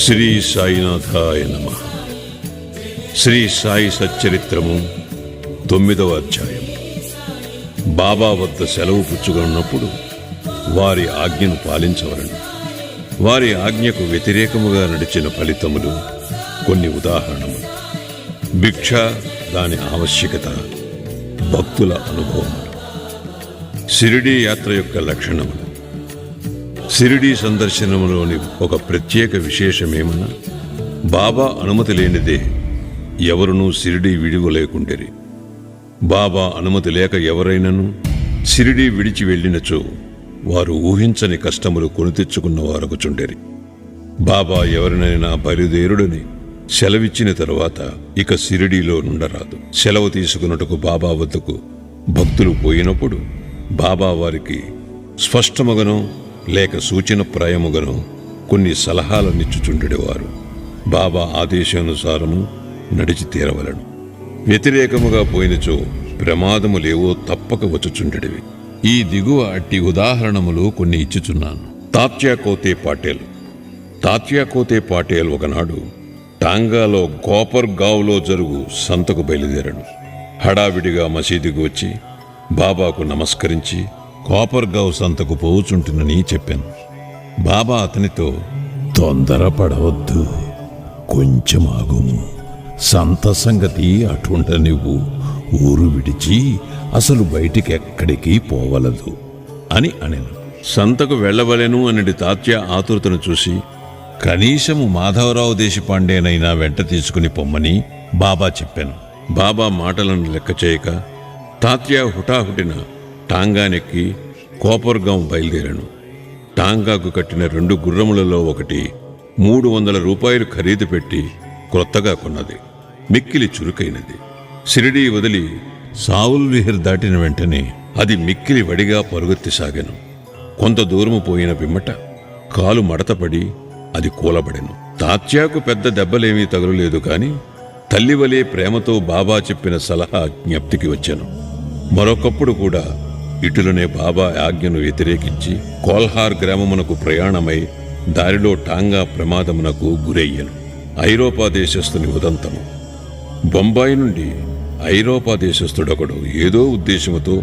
శ్రీ సాయినాథాయ నమః. శ్రీ సాయి సచ్చరిత్రము 9వ అధ్యాయం. బాబా వద్ద సెలవు పుచ్చుకున్నప్పుడు వారి ఆజ్ఞను పాలించవలను. వారి ఆజ్ఞకు వ్యతిరేకముగా నడిచిన ఫలితములు కొన్ని ఉదాహరణములు. భిక్ష, దాని ఆవశ్యకత, భక్తుల అనుభవములు. షిరిడీ యాత్ర యొక్క లక్షణములు. షిరిడీ సందర్శనములోని ఒక ప్రత్యేక విశేషమేమన్నా, బాబా అనుమతి లేనిదే ఎవరునూ షిరిడీ విడివలేకుండిరి. బాబా అనుమతి లేక ఎవరైనను షిరిడీ విడిచి వెళ్ళినచో వారు ఊహించని కష్టములు కొని తెచ్చుకున్న వారగుచుండెరి. బాబా ఎవరినైనా బయలుదేరుడని సెలవిచ్చిన తరువాత ఇక షిరిడీలో నుండరాదు. సెలవు తీసుకున్నట్టుకు బాబా వద్దకు భక్తులు పోయినప్పుడు బాబా వారికి స్పష్టముగనో లేక సూచనప్రాయముగనో కొన్ని సలహాలనిచ్చుచుండెడివారు. బాబా ఆదేశానుసారము నడిచి తీరవలను. వ్యతిరేకముగా పోయినచో ప్రమాదములేవో తప్పక వచ్చుచుండెడివి. ఈ దిగువ అట్టి ఉదాహరణములు కొన్ని ఇచ్చుచున్నాను. తాత్యా కోతే పాటేల్. తాత్యా కోతే పాటేల్ ఒకనాడు టాంగాలో కోపర్గావ్లో జరుగు సంతకు బయలుదేరాడు. హడావిడిగా మసీదుకు వచ్చి బాబాకు నమస్కరించి కోపర్గావ్ సంతకు పోవుచుంటునని చెప్పాను. బాబా అతనితో, తొందరపడవద్దు, కొంచెం ఆగుము, సంత సంగతి అటుండ నువ్వు ఊరు విడిచి అసలు బయటికెక్కడికి పోవలదు అని అనెను. సంతకు వెళ్లవలెను అనడి తాత్య ఆతురతను చూసి కనీసము మాధవరావు దేశపాండేనైనా వెంట తీసుకుని పొమ్మని బాబా చెప్పాను. బాబా మాటలను లెక్క చేయక తాత్య హుటాహుటిన టాంగానెక్కి కోపర్గాం బయలుదేరాను. టాంగాకు కట్టిన 2 గుర్రములలో ఒకటి 300 రూపాయలు ఖరీదు పెట్టి క్రొత్తగా కొన్నది. మిక్కిలి చురుకైనది. షిరిడీ వదిలి సావుల్ విహిర్ దాటిన వెంటనే అది మిక్కిలి వడిగా పరుగెత్తిసాగాను. కొంత దూరము పోయిన పిమ్మట కాలు మడతపడి అది కూలబడెను. తాత్యాకు పెద్ద దెబ్బలేమీ తగులలేదు, కాని తల్లివలే ప్రేమతో బాబా చెప్పిన సలహా జ్ఞప్తికి వచ్చాను. మరొకప్పుడు కూడా ఇటులనే బాబా ఆజ్ఞను వ్యతిరేకించి కోల్హార్ గ్రామమునకు ప్రయాణమై దారిలో టాంగా ప్రమాదమునకు గురయ్యను. ఐరోపా దేశస్థుని ఉదంతము. బొంబాయి నుండి ఐరోపా దేశస్థుడొకడు ఏదో ఉద్దేశముతో